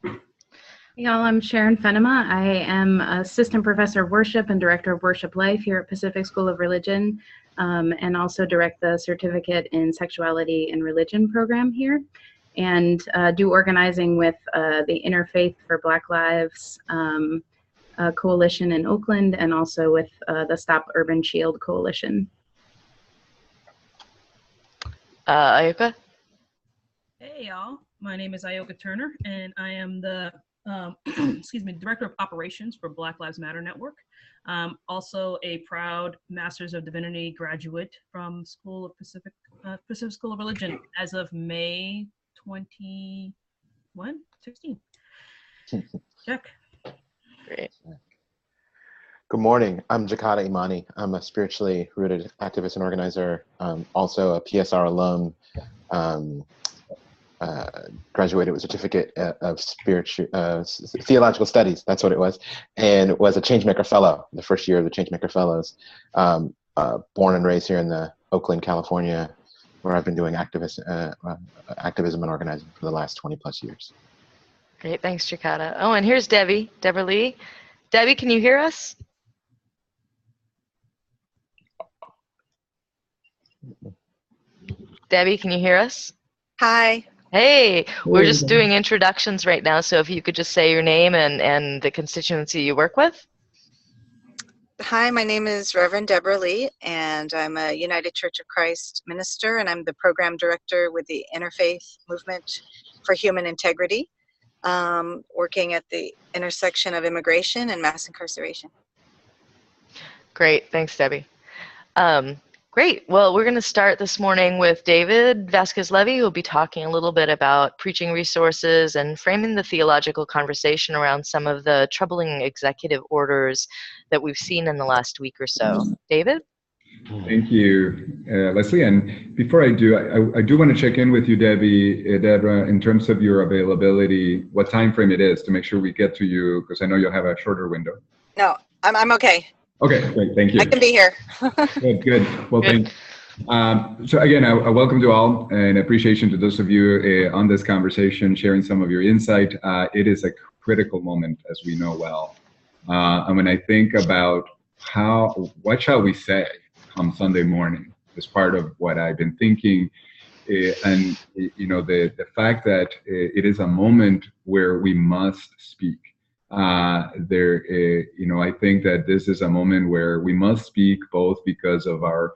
Hey y'all, I'm Sharon Fenema. I am Assistant Professor of Worship and Director of Worship Life here at Pacific School of Religion, and also direct the Certificate in Sexuality and Religion program here, and do organizing with the Interfaith for Black Lives Coalition in Oakland, and also with the Stop Urban Shield Coalition. Ayoka? Hey y'all, my name is Ayoka Turner, and I am the Director of Operations for Black Lives Matter Network. Also a proud Masters of Divinity graduate from Pacific School of Religion as of May 16. Check. Great. Good morning. I'm Jakata Imani. I'm a spiritually rooted activist and organizer, also a PSR alum. Graduated with a certificate of theological studies, that's what it was, and was a Changemaker Fellow, the first year of the Changemaker Fellows. Born and raised here in the Oakland, California, where I've been doing activism and organizing for the last 20 plus years. Great, thanks, Jakata. Oh, and here's Debbie Lee. Debbie, can you hear us? Debbie, can you hear us? Hi. Hey, we're just doing introductions right now, so if you could just say your name and the constituency you work with. Hi, my name is Reverend Deborah Lee, and I'm a United Church of Christ minister, and I'm the program director with the Interfaith Movement for Human Integrity, working at the intersection of immigration and mass incarceration. Great, thanks, Debbie. Great. Well, we're going to start this morning with David Vasquez-Levy, who will be talking a little bit about preaching resources and framing the theological conversation around some of the troubling executive orders that we've seen in the last week or so. David? Thank you, Leslie. And before I do, I do want to check in with you, Deborah, in terms of your availability, what time frame it is to make sure we get to you, because I know you'll have a shorter window. No, I'm okay. Okay, great, thank you. I can be here. Good. Well, thanks. So again, a welcome to all and appreciation to those of you on this conversation, sharing some of your insight. It is a critical moment, as we know well. And when I think about what shall we say on Sunday morning, as part of what I've been thinking, and you know, the fact that it is a moment where we must speak. You know, I think that this is a moment where we must speak both because of our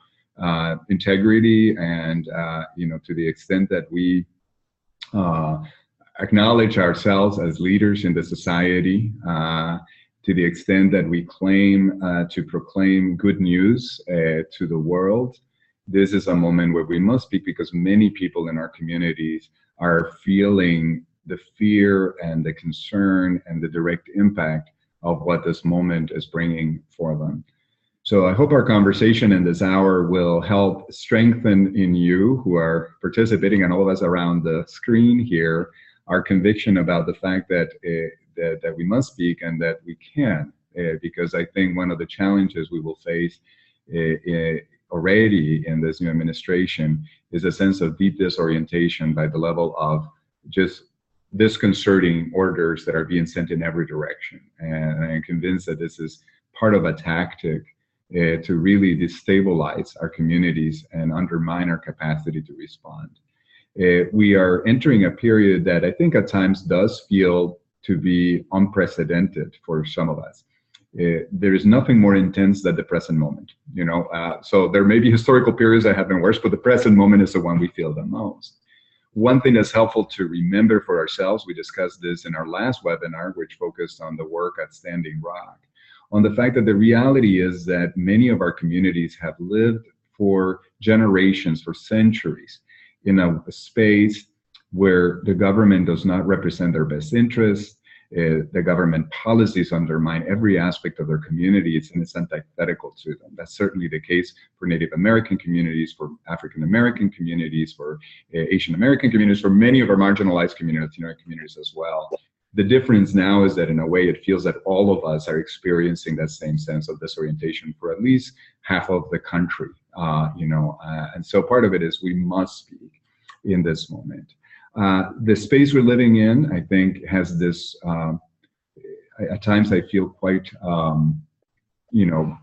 integrity and, you know, to the extent that we acknowledge ourselves as leaders in the society, to the extent that we claim to proclaim good news to the world. This is a moment where we must speak because many people in our communities are feeling the fear and the concern and the direct impact of what this moment is bringing for them. So I hope our conversation in this hour will help strengthen in you who are participating and all of us around the screen here, our conviction about the fact that, that we must speak and that we can, because I think one of the challenges we will face already in this new administration is a sense of deep disorientation by the level of just disconcerting orders that are being sent in every direction. And I'm convinced that this is part of a tactic to really destabilize our communities and undermine our capacity to respond. We are entering a period that I think at times does feel to be unprecedented for some of us. There is nothing more intense than the present moment, you know. So there may be historical periods that have been worse, but the present moment is the one we feel the most. One thing that's helpful to remember for ourselves, we discussed this in our last webinar, which focused on the work at Standing Rock, on the fact that the reality is that many of our communities have lived for generations, for centuries, in a space where the government does not represent their best interests. The government policies undermine every aspect of their communities, and it's antithetical to them. That's certainly the case for Native American communities, for African American communities, for Asian American communities, for many of our marginalized communities, Latino communities as well. The difference now is that in a way it feels that all of us are experiencing that same sense of disorientation for at least half of the country, you know, and so part of it is we must speak in this moment. The space we're living in, I think, has this, at times I feel quite, you know,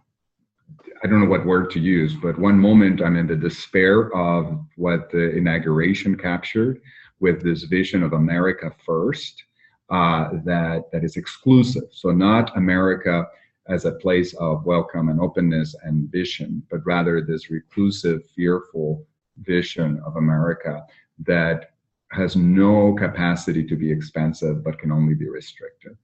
I don't know what word to use, but one moment I'm in the despair of what the inauguration captured with this vision of America first, that is exclusive. So not America as a place of welcome and openness and vision, but rather this reclusive, fearful vision of America that has no capacity to be expansive, but can only be restricted.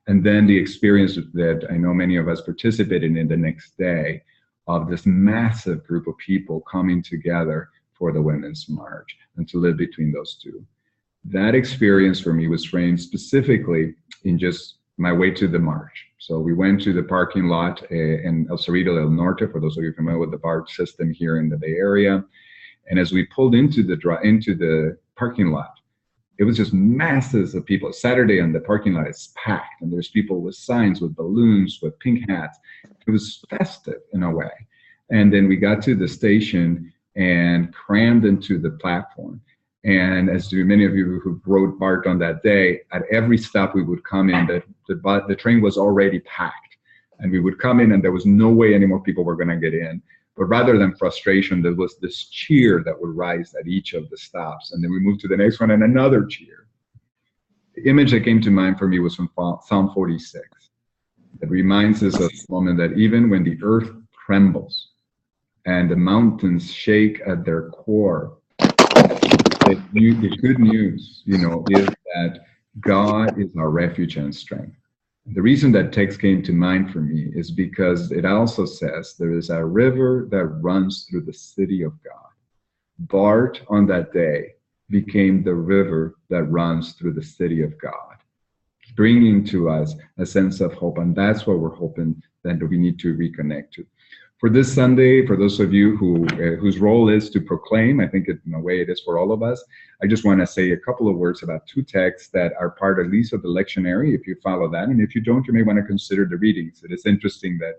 And then the experience that I know many of us participated in the next day of this massive group of people coming together for the Women's March and to live between those two. That experience for me was framed specifically in just my way to the march. So we went to the parking lot in El Cerrito del Norte, for those of you familiar with the BART system here in the Bay Area. And as we pulled into the parking lot, it was just masses of people. Saturday on the parking lot is packed, and there's people with signs, with balloons, with pink hats. It was festive in a way. And then we got to the station and crammed into the platform. And as do many of you who rode BART on that day, at every stop we would come in, the train was already packed. And we would come in and there was no way any more people were gonna get in. But rather than frustration, there was this cheer that would rise at each of the stops. And then we moved to the next one and another cheer. The image that came to mind for me was from Psalm 46. It reminds us of the moment that even when the earth trembles and the mountains shake at their core, the good news, you know, is that God is our refuge and strength. The reason that text came to mind for me is because it also says there is a river that runs through the city of God. BART on that day became the river that runs through the city of God, bringing to us a sense of hope. And that's what we're hoping that we need to reconnect to. For this Sunday, for those of you whose role is to proclaim, I think in a way it is for all of us, I just want to say a couple of words about two texts that are part at least of the lectionary, if you follow that. And if you don't, you may want to consider the readings. It is interesting that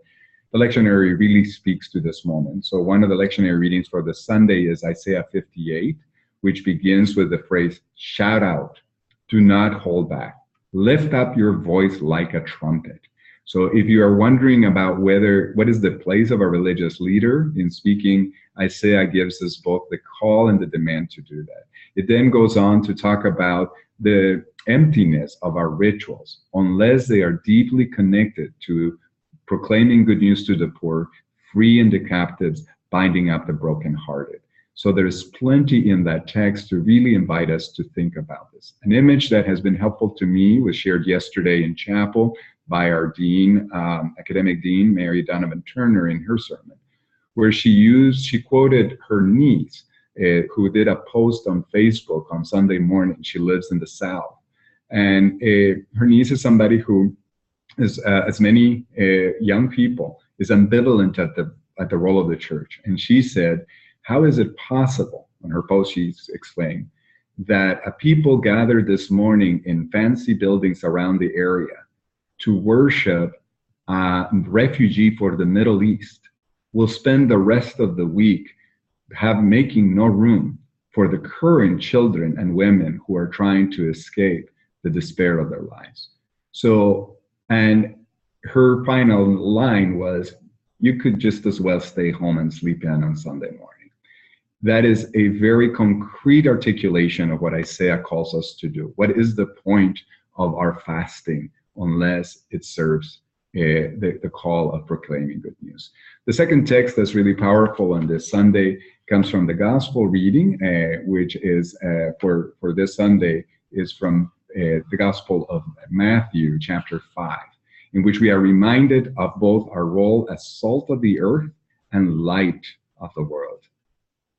the lectionary really speaks to this moment. So one of the lectionary readings for the Sunday is Isaiah 58, which begins with the phrase, shout out, do not hold back, lift up your voice like a trumpet. So if you are wondering about what is the place of a religious leader in speaking, Isaiah gives us both the call and the demand to do that. It then goes on to talk about the emptiness of our rituals, unless they are deeply connected to proclaiming good news to the poor, freeing the captives, binding up the brokenhearted. So there's plenty in that text to really invite us to think about this. An image that has been helpful to me was shared yesterday in chapel by our dean, academic dean, Mary Donovan Turner, in her sermon, where she quoted her niece, who did a post on Facebook on Sunday morning. She lives in the South. And her niece is somebody who is, as many young people, is ambivalent at the role of the church. And she said, how is it possible, on her post she explained, that a people gathered this morning in fancy buildings around the area to worship a refugee for the Middle East will spend the rest of the week making no room for the current children and women who are trying to escape the despair of their lives. So, and her final line was, you could just as well stay home and sleep in on Sunday morning. That is a very concrete articulation of what Isaiah calls us to do. What is the point of our fasting unless it serves the call of proclaiming good news? The second text that's really powerful on this Sunday comes from the gospel reading, which is for this Sunday is from the Gospel of Matthew, chapter 5, in which we are reminded of both our role as salt of the earth and light of the world.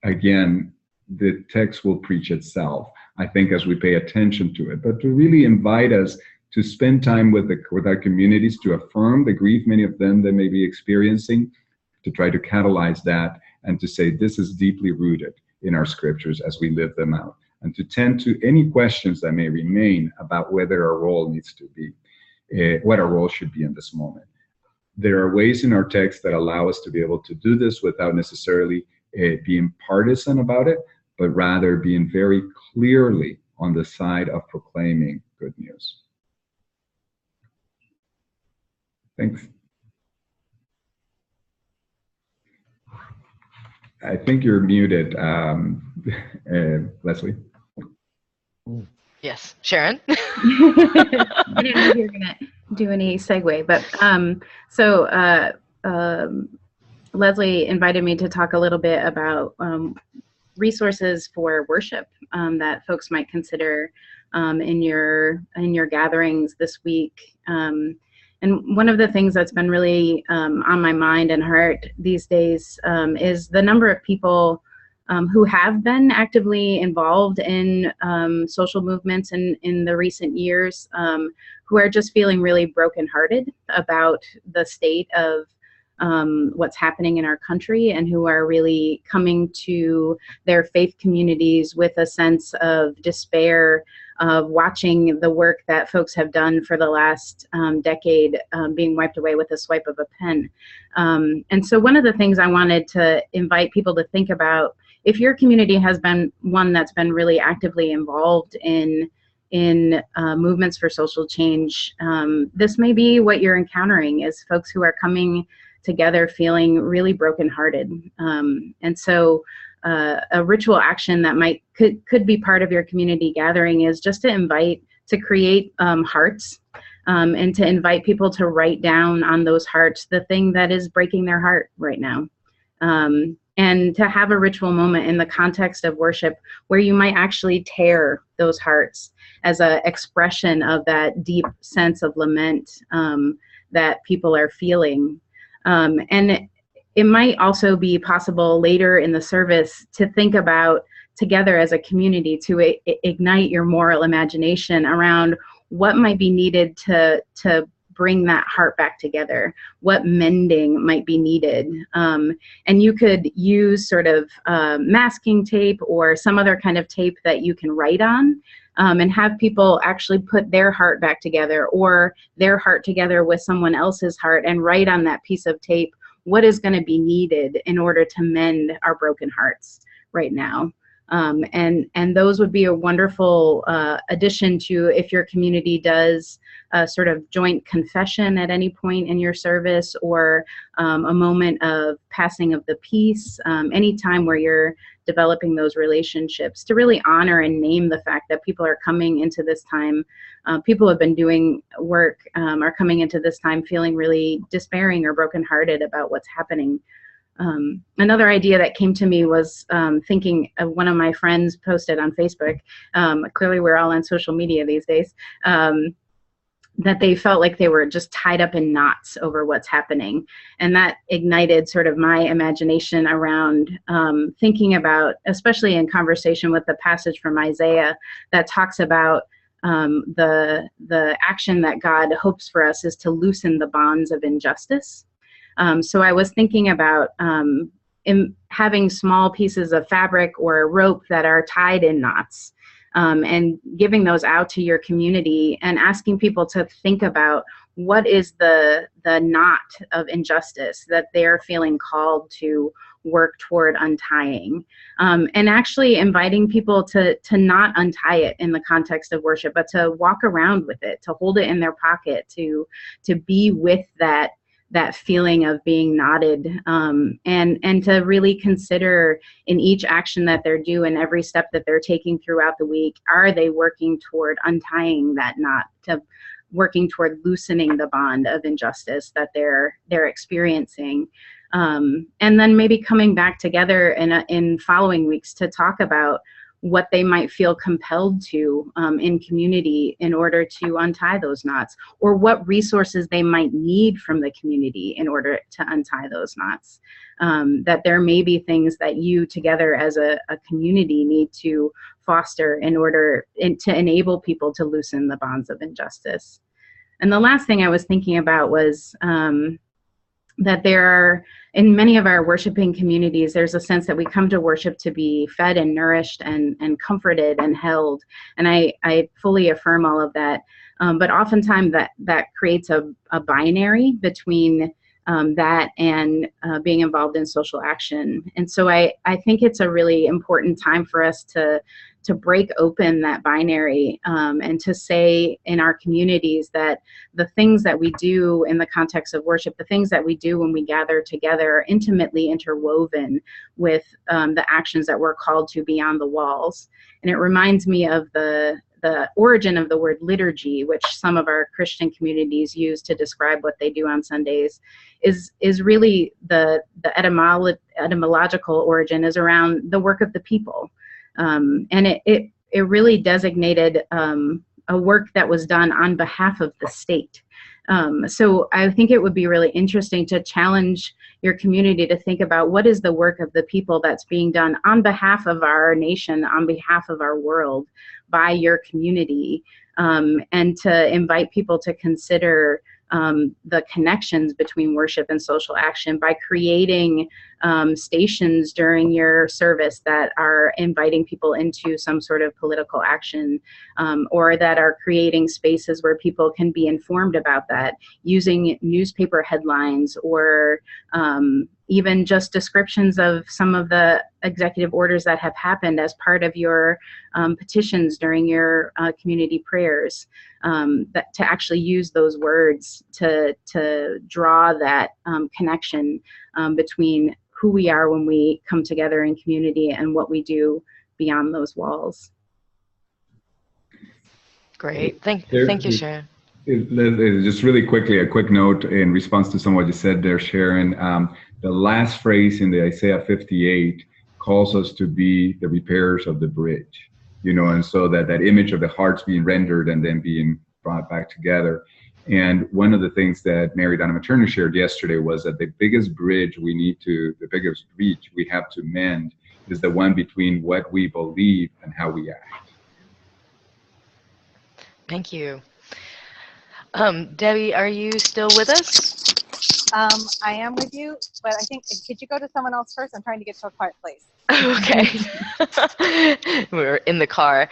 Again, the text will preach itself, I think, as we pay attention to it, but to really invite us to spend time with our communities, to affirm the grief many of them they may be experiencing, to try to catalyze that, and to say this is deeply rooted in our scriptures as we live them out, and to tend to any questions that may remain about whether our role needs to be, what our role should be in this moment. There are ways in our text that allow us to be able to do this without necessarily being partisan about it, but rather being very clearly on the side of proclaiming good news. Thanks. I think you're muted, Leslie. Yes, Sharon. I didn't know if you were going to do any segue, but Leslie invited me to talk a little bit about resources for worship that folks might consider in your gatherings this week. And one of the things that's been really on my mind and heart these days is the number of people who have been actively involved in social movements in the recent years, who are just feeling really brokenhearted about the state of what's happening in our country, and who are really coming to their faith communities with a sense of despair of watching the work that folks have done for the last decade being wiped away with a swipe of a pen. And so one of the things I wanted to invite people to think about, if your community has been one that's been really actively involved in movements for social change, this may be what you're encountering, is folks who are coming together feeling really brokenhearted. And so a ritual action that could be part of your community gathering is just to create hearts, and to invite people to write down on those hearts the thing that is breaking their heart right now. And to have a ritual moment in the context of worship where you might actually tear those hearts as an expression of that deep sense of lament that people are feeling. And it might also be possible later in the service to think about, together as a community, to ignite your moral imagination around what might be needed to bring that heart back together, what mending might be needed. And you could use sort of masking tape or some other kind of tape that you can write on, and have people actually put their heart back together, or their heart together with someone else's heart, and write on that piece of tape what is going to be needed in order to mend our broken hearts right now. And those would be a wonderful addition to, if your community does a sort of joint confession at any point in your service, or a moment of passing of the peace, any time where you're developing those relationships, to really honor and name the fact that people are coming into this time, people who have been doing work are coming into this time feeling really despairing or brokenhearted about what's happening. Another idea that came to me was thinking of one of my friends posted on Facebook, clearly we're all on social media these days, that they felt like they were just tied up in knots over what's happening. And that ignited sort of my imagination around thinking about, especially in conversation with the passage from Isaiah that talks about the action that God hopes for us is to loosen the bonds of injustice. So I was thinking about having small pieces of fabric or rope that are tied in knots, and giving those out to your community and asking people to think about what is the knot of injustice that they're feeling called to work toward untying, and actually inviting people to not untie it in the context of worship, but to walk around with it, to hold it in their pocket, to be with that feeling of being knotted, and to really consider in each action that they're doing, every step that they're taking throughout the week, are they working toward untying that knot, to working toward loosening the bond of injustice that they're experiencing, and then maybe coming back together in following weeks to talk about what they might feel compelled to in community in order to untie those knots, or what resources they might need from the community in order to untie those knots. That there may be things that you together as a community need to foster in order to enable people to loosen the bonds of injustice. And the last thing I was thinking about was that there are, in many of our worshiping communities, there's a sense that we come to worship to be fed and nourished and comforted and held. And I fully affirm all of that. But oftentimes that creates a binary between that and being involved in social action. And so I think it's a really important time for us to break open that binary, and to say in our communities that the things that we do in the context of worship, the things that we do when we gather together, are intimately interwoven with the actions that we're called to beyond the walls. And it reminds me of the origin of the word liturgy, which some of our Christian communities use to describe what they do on Sundays, is really the etymological origin is around the work of the people. And it really designated a work that was done on behalf of the state. So I think it would be really interesting to challenge your community to think about what is the work of the people that's being done on behalf of our nation, on behalf of our world, by your community, and to invite people to consider the connections between worship and social action by creating stations during your service that are inviting people into some sort of political action, or that are creating spaces where people can be informed about that, using newspaper headlines or even just descriptions of some of the executive orders that have happened as part of your petitions during your community prayers, that to actually use those words to draw that connection between who we are when we come together in community and what we do beyond those walls. Great. Thank you, Sharon. Just really quickly, a quick note in response to some of what you said there, Sharon. The last phrase in the Isaiah 58 calls us to be the repairers of the bridge, and so that image of the hearts being rendered and then being brought back together. And one of the things that Mary Donna Materna shared yesterday was that the biggest bridge the biggest breach we have to mend is the one between what we believe and how we act. Thank you. Debbie, are you still with us? I am with you, but I think, could you go to someone else first? I'm trying to get to a quiet place. Okay. We're in the car.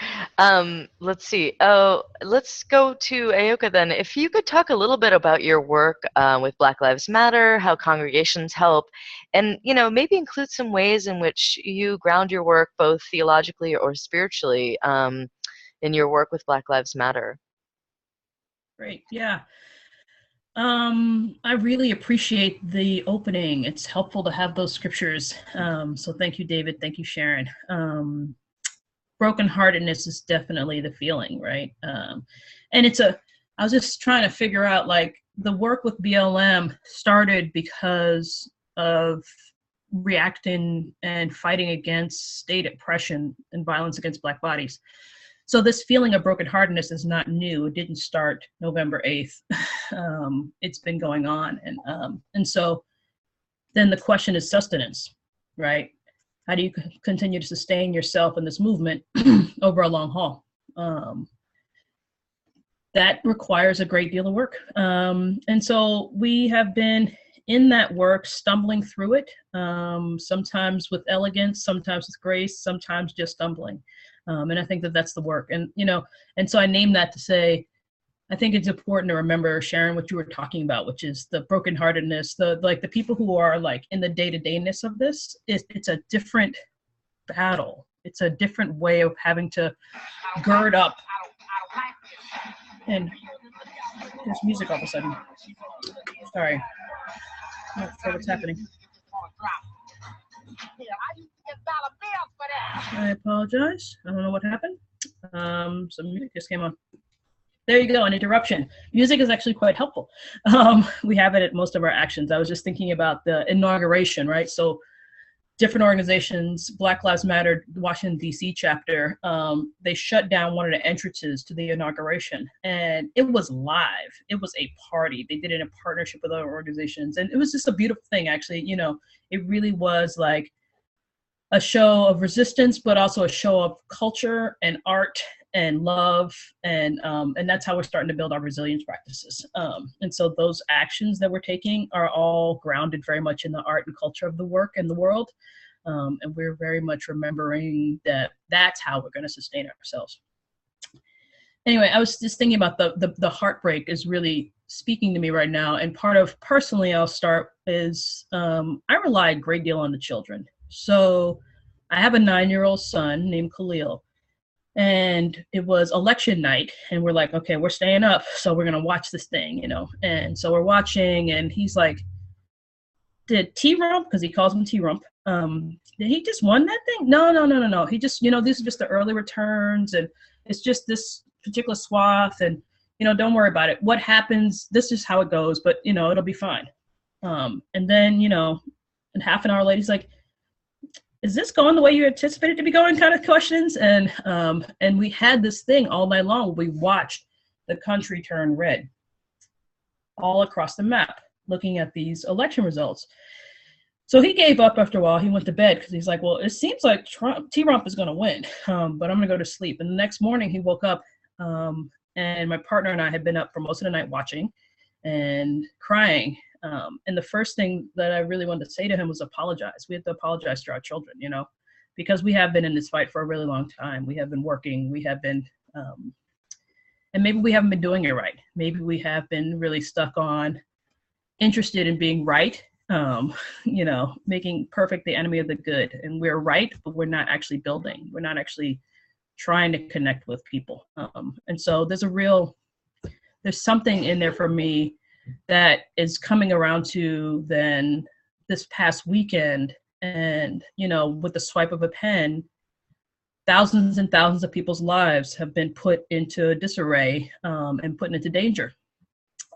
Let's see. Oh, let's go to Ayoka then. If you could talk a little bit about your work with Black Lives Matter, how congregations help, and maybe include some ways in which you ground your work both theologically or spiritually in your work with Black Lives Matter. Great. Yeah. I really appreciate the opening. It's helpful to have those scriptures. So thank you, David. Thank you, Sharon. Brokenheartedness is definitely the feeling, right? And I was just trying to figure out, like, the work with BLM started because of reacting and fighting against state oppression and violence against Black bodies. So this feeling of brokenheartedness is not new. It didn't start November 8th. It's been going on. And so then the question is sustenance, right? How do you continue to sustain yourself in this movement over a long haul? That requires a great deal of work. And so we have been in that work, stumbling through it, sometimes with elegance, sometimes with grace, sometimes just stumbling. And I think that that's the work. And, and so I named that to say, I think it's important to remember, Sharon, what you were talking about, which is the brokenheartedness, the people who are like in the day-to-dayness of this, it's a different battle. It's a different way of having to gird up. And there's music all of a sudden. Sorry. I'm not sure what's happening. I apologize. I don't know what happened. Some music just came on. There you go, an interruption. Music is actually quite helpful. We have it at most of our actions. I was just thinking about the inauguration, right? So different organizations, Black Lives Matter, Washington, D.C. chapter, they shut down one of the entrances to the inauguration. And it was live. It was a party. They did it in partnership with other organizations. And it was just a beautiful thing, actually. It really was like a show of resistance, but also a show of culture and art and love, and that's how we're starting to build our resilience practices. And so those actions that we're taking are all grounded very much in the art and culture of the work and the world, and we're very much remembering that that's how we're going to sustain ourselves. Anyway, I was just thinking about the heartbreak is really speaking to me right now, and part of personally, I'll start is I rely a great deal on the children. So I have a 9-year-old son named Khalil. And it was election night, and we're like, okay, we're staying up, so we're gonna watch this thing, you know. And so we're watching, and he's like, did T-Rump, because he calls him T-Rump, did he just won that thing? No. He just, you know, these are just the early returns, and it's just this particular swath, and, you know, don't worry about it. What happens, this is how it goes, but, you know, it'll be fine. And then, you know, and half an hour later, he's like, is this going the way you anticipated to be going, kind of questions? And we had this thing all night long. We watched the country turn red all across the map, looking at these election results. So he gave up after a while. He went to bed because he's like, well, it seems like T-Rump is going to win, but I'm going to go to sleep. And the next morning he woke up, and my partner and I had been up for most of the night watching and crying. And the first thing that I really wanted to say to him was apologize. We have to apologize to our children, you know, because we have been in this fight for a really long time. We have been working, we have been, and maybe we haven't been doing it right. Maybe we have been really stuck on, interested in being right, you know, making perfect the enemy of the good. And we're right, but we're not actually building. We're not actually trying to connect with people. And so there's something in there for me that is coming around to then this past weekend. And, you know, with the swipe of a pen, thousands and thousands of people's lives have been put into disarray, and put into danger.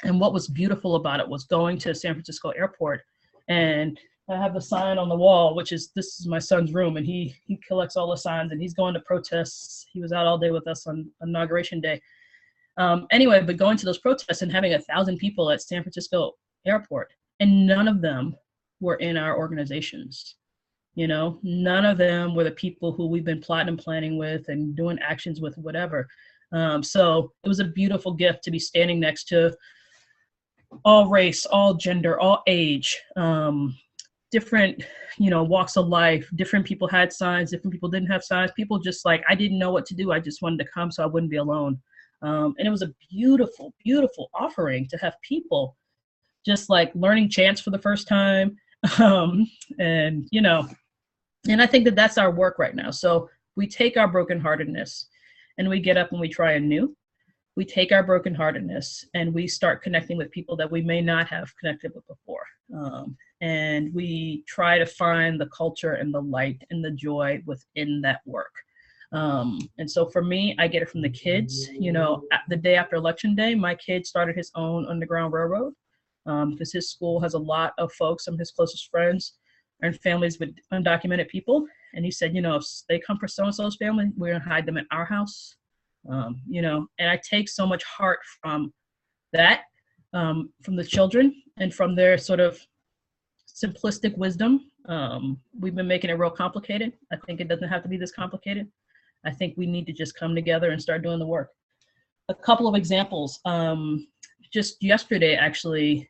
And what was beautiful about it was going to San Francisco airport, and I have the sign on the wall, which is, this is my son's room, and he collects all the signs, and he's going to protests. He was out all day with us on Inauguration Day. Anyway, but going to those protests and having 1,000 people at San Francisco airport, and none of them were in our organizations. You know, none of them were the people who we've been plotting and planning with and doing actions with, whatever. So it was a beautiful gift to be standing next to all race, all gender, all age, different, you know, walks of life. Different people had signs, different people didn't have signs. People just like, I didn't know what to do. I just wanted to come so I wouldn't be alone. And it was a beautiful, beautiful offering to have people just like learning chants for the first time. And, you know, and I think that that's our work right now. So we take our brokenheartedness and we get up and we try anew. We take our brokenheartedness and we start connecting with people that we may not have connected with before. And we try to find the culture and the light and the joy within that work. And so for me, I get it from the kids. You know, the day after Election Day, my kid started his own Underground Railroad, because his school has a lot of folks, some of his closest friends and families with undocumented people. And he said, you know, if they come for so-and-so's family, we're gonna hide them in our house. You know, and I take so much heart from that, from the children and from their sort of simplistic wisdom. We've been making it real complicated. I think it doesn't have to be this complicated. I think we need to just come together and start doing the work. A couple of examples. Just yesterday, actually,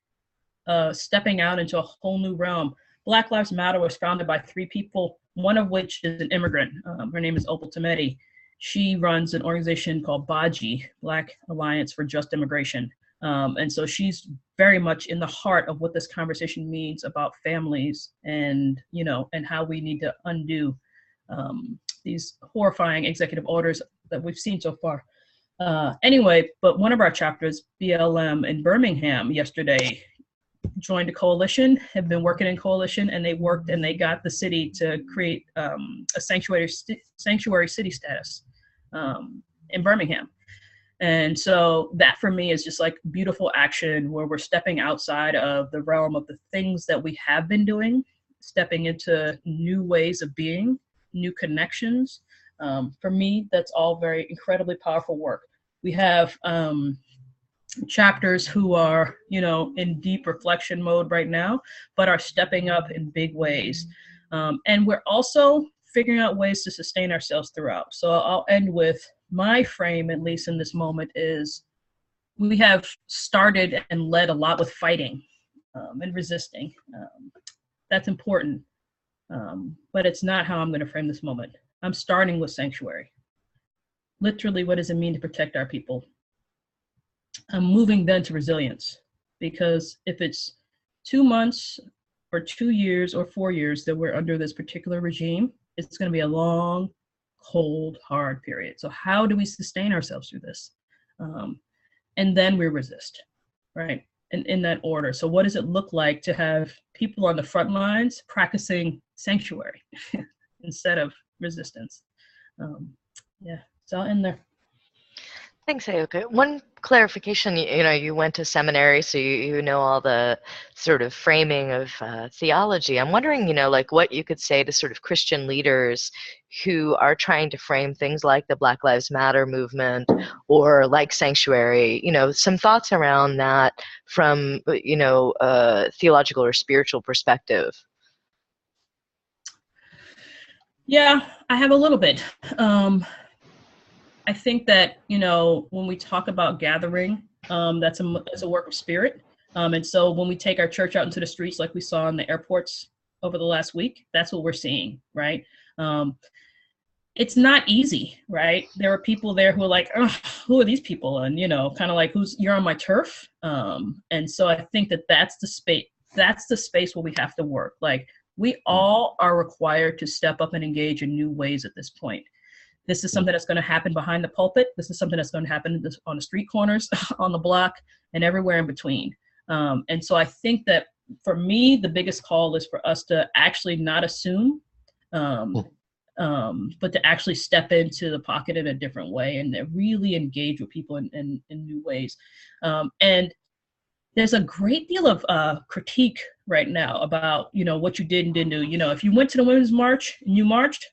stepping out into a whole new realm. Black Lives Matter was founded by 3 people, one of which is an immigrant. Her name is Opal Tometi. She runs an organization called BAJI, Black Alliance for Just Immigration. And so she's very much in the heart of what this conversation means about families and, you know, and how we need to undo these horrifying executive orders that we've seen so far. Anyway, but one of our chapters, BLM in Birmingham yesterday, joined a coalition, have been working in coalition, and they worked and they got the city to create a sanctuary city status in Birmingham. And so that for me is just like beautiful action where we're stepping outside of the realm of the things that we have been doing, stepping into new ways of being, new connections. For me, that's all very incredibly powerful work. We have chapters who are, you know, in deep reflection mode right now, but are stepping up in big ways. And we're also figuring out ways to sustain ourselves throughout. So I'll end with my frame, at least in this moment, is we have started and led a lot with fighting and resisting. That's important, but it's not how I'm going to frame this moment. I'm starting with sanctuary. Literally, what does it mean to protect our people? I'm moving then to resilience, because if it's 2 months or 2 years or 4 years that we're under this particular regime, it's going to be a long, cold, hard period. So how do we sustain ourselves through this? And then we resist, right? And in that order. So what does it look like to have people on the front lines practicing sanctuary instead of resistance? Yeah, so I'll end there. Thanks, Ayoka. One clarification, you went to seminary, so you know all the sort of framing of theology. I'm wondering, like what you could say to sort of Christian leaders who are trying to frame things like the Black Lives Matter movement or like sanctuary, some thoughts around that from, a theological or spiritual perspective. Yeah, I have a little bit. I think that, when we talk about gathering, that's a work of spirit. And so when we take our church out into the streets, like we saw in the airports over the last week, that's what we're seeing, right? It's not easy, right? There are people there who are like, oh, who are these people? And, kind of like, you're on my turf. And so I think that that's the space where we have to work. Like, we all are required to step up and engage in new ways at this point. This is something that's going to happen behind the pulpit. This is something that's going to happen on the street corners, on the block, and everywhere in between. And so I think that for me, the biggest call is for us to actually not assume, but to actually step into the pocket in a different way and to really engage with people in new ways. And there's a great deal of critique right now about, what you did and didn't do. If you went to the Women's March and you marched,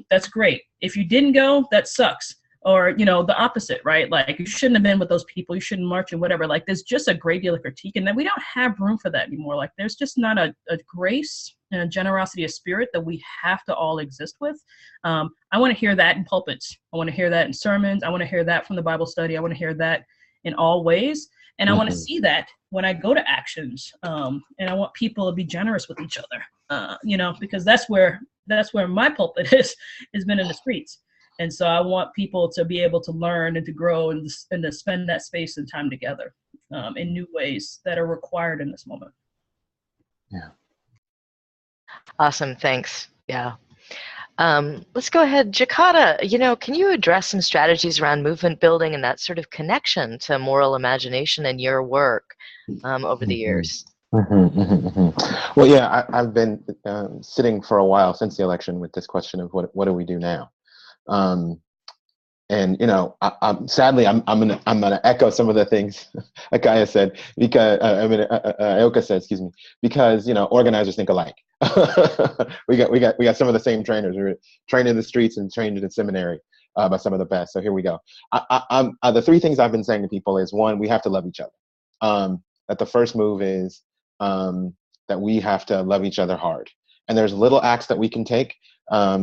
that's great. If you didn't go, that sucks. Or, the opposite, right? Like, you shouldn't have been with those people. You shouldn't march and whatever. Like, there's just a great deal of critique, and then we don't have room for that anymore. Like, there's just not a grace and a generosity of spirit that we have to all exist with. I want to hear that in pulpits. I want to hear that in sermons. I want to hear that from the Bible study. I want to hear that in all ways. And I want to see that when I go to actions. And I want people to be generous with each other, because that's where my pulpit has been, in the streets. And so I want people to be able to learn and to grow and to spend that space and time together in new ways that are required in this moment. Yeah. Awesome. Thanks. Yeah. Let's go ahead. Jakata, can you address some strategies around movement building and that sort of connection to moral imagination in your work over the years? Well, yeah, I've been sitting for a while since the election with this question of what do we do now? And sadly, I'm gonna echo some of the things Akaya said, because Ayoka said, excuse me, because organizers think alike. we got some of the same trainers. We were trained in the streets and trained in the seminary by some of the best. So here we go. The three things I've been saying to people is, one, we have to love each other. That the first move is that we have to love each other hard. And there's little acts that we can take,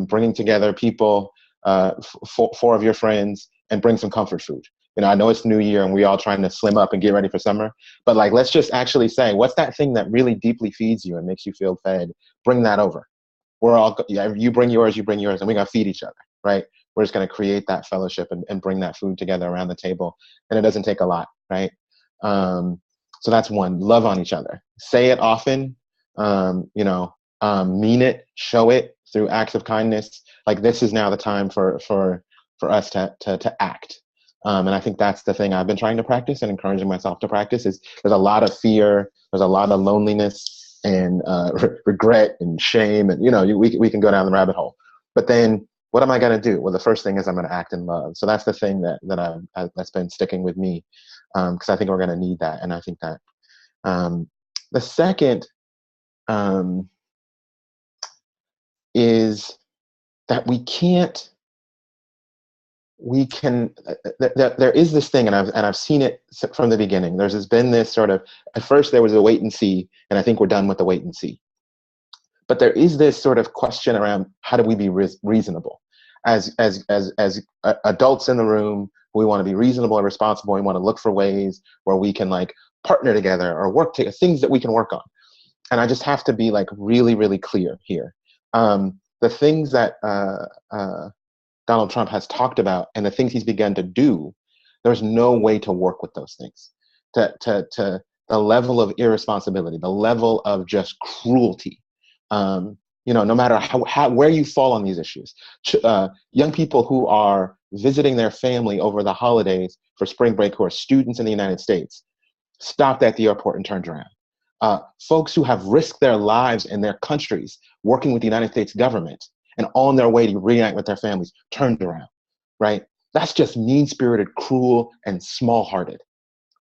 bringing together people, 4 of your friends, and bring some comfort food. I know it's New Year and we all trying to slim up and get ready for summer, but like, let's just actually say, what's that thing that really deeply feeds you and makes you feel fed? Bring that over. You bring yours, and we're gonna feed each other, right? We're just gonna create that fellowship and bring that food together around the table. And it doesn't take a lot, right? So that's one. Love on each other. Say it often. Mean it. Show it through acts of kindness. Like, this is now the time for us to act. And I think that's the thing I've been trying to practice and encouraging myself to practice. Is there's a lot of fear, there's a lot of loneliness and regret and shame, and we can go down the rabbit hole. But then, what am I going to do? Well, the first thing is I'm going to act in love. So that's the thing that's been sticking with me, because I think we're going to need that. And I think that the second is that there is this thing, and I've seen it from the beginning. There's been this sort of, at first there was a wait and see, and I think we're done with the wait and see. But there is this sort of question around, how do we be reasonable? As adults in the room, we want to be reasonable and responsible. We want to look for ways where we can like partner together or work together, things that we can work on. And I just have to be like really, really clear here. The things that Donald Trump has talked about and the things he's begun to do, there's no way to work with those things. To the level of irresponsibility, the level of just cruelty, no matter where you fall on these issues. Young people who are visiting their family over the holidays for spring break, who are students in the United States, stopped at the airport and turned around. Folks who have risked their lives in their countries working with the United States government and on their way to reunite with their families turned around, right? That's just mean-spirited, cruel, and small-hearted.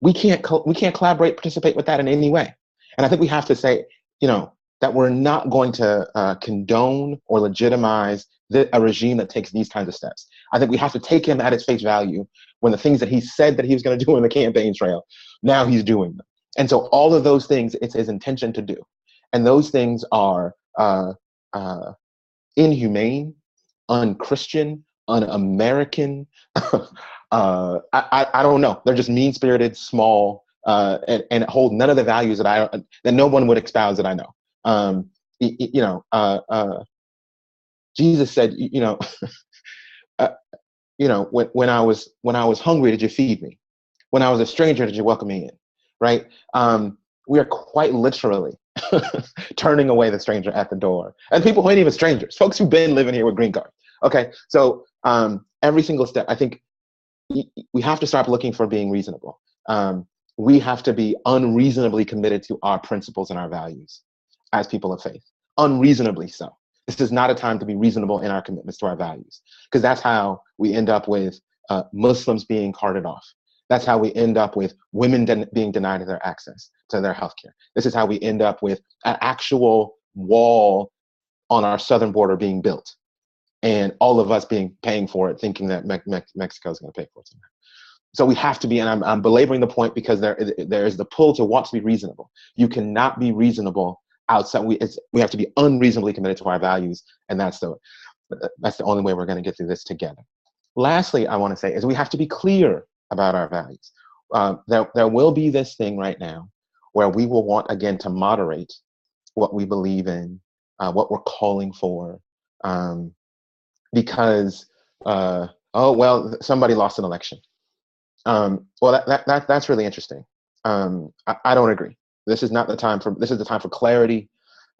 We can't collaborate, participate with that in any way. And I think we have to say, that we're not going to condone or legitimize a regime that takes these kinds of steps. I think we have to take him at his face value when the things that he said that he was going to do on the campaign trail, now he's doing them. And so all of those things, it's his intention to do. And those things are inhumane, unchristian, un-American. I don't know. They're just mean-spirited, small, and hold none of the values that no one would espouse that I know. Jesus said, when I was hungry, did you feed me? When I was a stranger, did you welcome me in? Right? We are quite literally turning away the stranger at the door, and people who ain't even strangers, folks who've been living here with green cards. Okay, so every single step, I think we have to stop looking for being reasonable. We have to be unreasonably committed to our principles and our values as people of faith, unreasonably so. This is not a time to be reasonable in our commitments to our values, because that's how we end up with Muslims being carted off. That's how we end up with women being denied their access to their healthcare. This is how we end up with an actual wall on our southern border being built, and all of us paying for it, thinking that Mexico is going to pay for it somehow. So we have to be, and I'm belaboring the point because there is the pull to want to be reasonable. You cannot be reasonable outside. We have to be unreasonably committed to our values, and that's the only way we're going to get through this together. Lastly, I want to say is we have to be clear about our values. There will be this thing right now where we will want again to moderate what we believe in, what we're calling for, because somebody lost an election. Well, that's really interesting. I don't agree. This is not the time for. This is the time for clarity,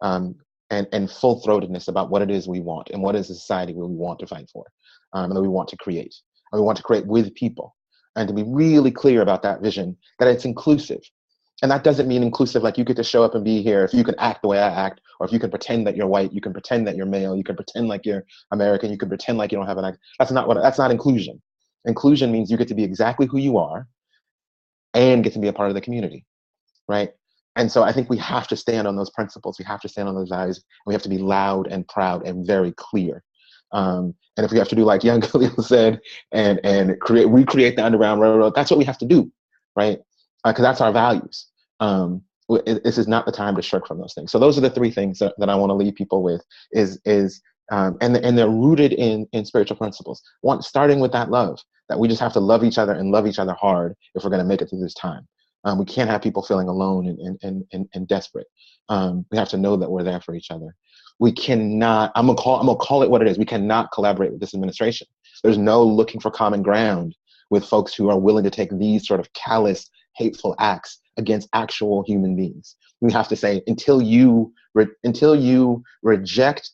and full-throatedness about what it is we want and what is the society we want to fight for, and that we want to create. And we want to create with people, and to be really clear about that vision, that it's inclusive. And that doesn't mean inclusive like you get to show up and be here if you can act the way I act, or if you can pretend that you're white, you can pretend that you're male, you can pretend like you're American, you can pretend like you don't have an accent. That's not inclusion. Inclusion means you get to be exactly who you are and get to be a part of the community, right? And so I think we have to stand on those principles. We have to stand on those values. And we have to be loud and proud and very clear. And if we have to do like young Khalil said, and recreate the Underground Railroad, that's what we have to do, right? Because that's our values. This is not the time to shirk from those things. So those are the three things that I want to leave people with and they're rooted in spiritual principles. Starting with that love, that we just have to love each other and love each other hard if we're going to make it through this time. We can't have people feeling alone and desperate. We have to know that we're there for each other. We cannot, I'm gonna call it what it is. We cannot collaborate with this administration. There's no looking for common ground with folks who are willing to take these sort of callous, hateful acts against actual human beings. We have to say, until you reject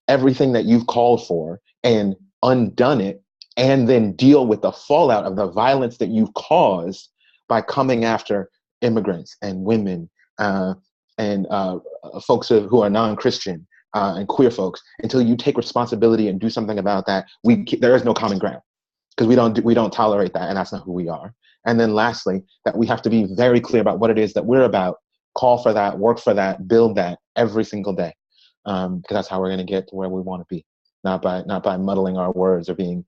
everything that you've called for and undone it, and then deal with the fallout of the violence that you've caused by coming after immigrants and women and folks who are non-Christian and queer folks, until you take responsibility and do something about that, there is no common ground, because we don't tolerate that, and that's not who we are. And then lastly, that we have to be very clear about what it is that we're about, call for that, work for that, build that every single day, because that's how we're going to get to where we want to be, not by muddling our words or being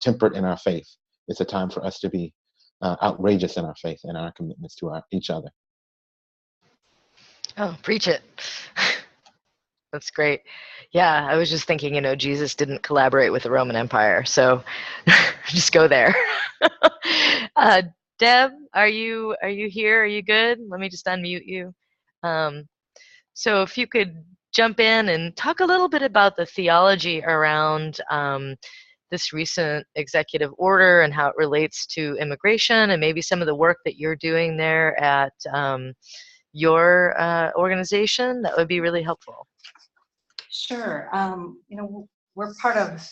temperate in our faith. It's a time for us to be outrageous in our faith and our commitments to each other. Oh, preach it. That's great. Yeah, I was just thinking, Jesus didn't collaborate with the Roman Empire, so just go there. Deb, are you here? Are you good? Let me just unmute you. So if you could jump in and talk a little bit about the theology around this recent executive order and how it relates to immigration, and maybe some of the work that you're doing there at your organization, that would be really helpful. Sure. You know, we're part of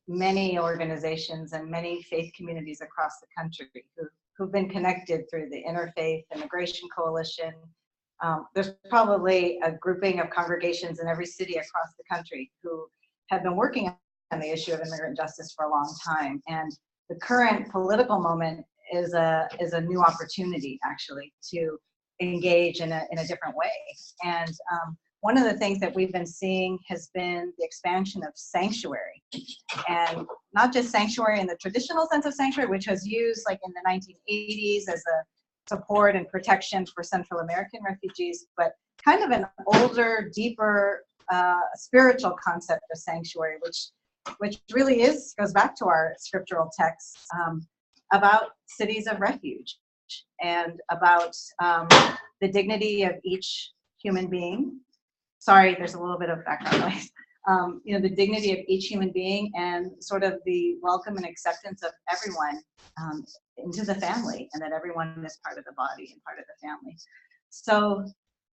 many organizations and many faith communities across the country who've been connected through the Interfaith Immigration Coalition. There's probably a grouping of congregations in every city across the country who have been working on the issue of immigrant justice for a long time. And the current political moment is a new opportunity, actually, to engage in a different way. And one of the things that we've been seeing has been the expansion of sanctuary, and not just sanctuary in the traditional sense of sanctuary, which was used like in the 1980s as a support and protection for Central American refugees, but kind of an older, deeper spiritual concept of sanctuary, which really goes back to our scriptural texts about cities of refuge and about the dignity of each human being. Sorry, there's a little bit of background noise. You know, the dignity of each human being and sort of the welcome and acceptance of everyone into the family, and that everyone is part of the body and part of the family. So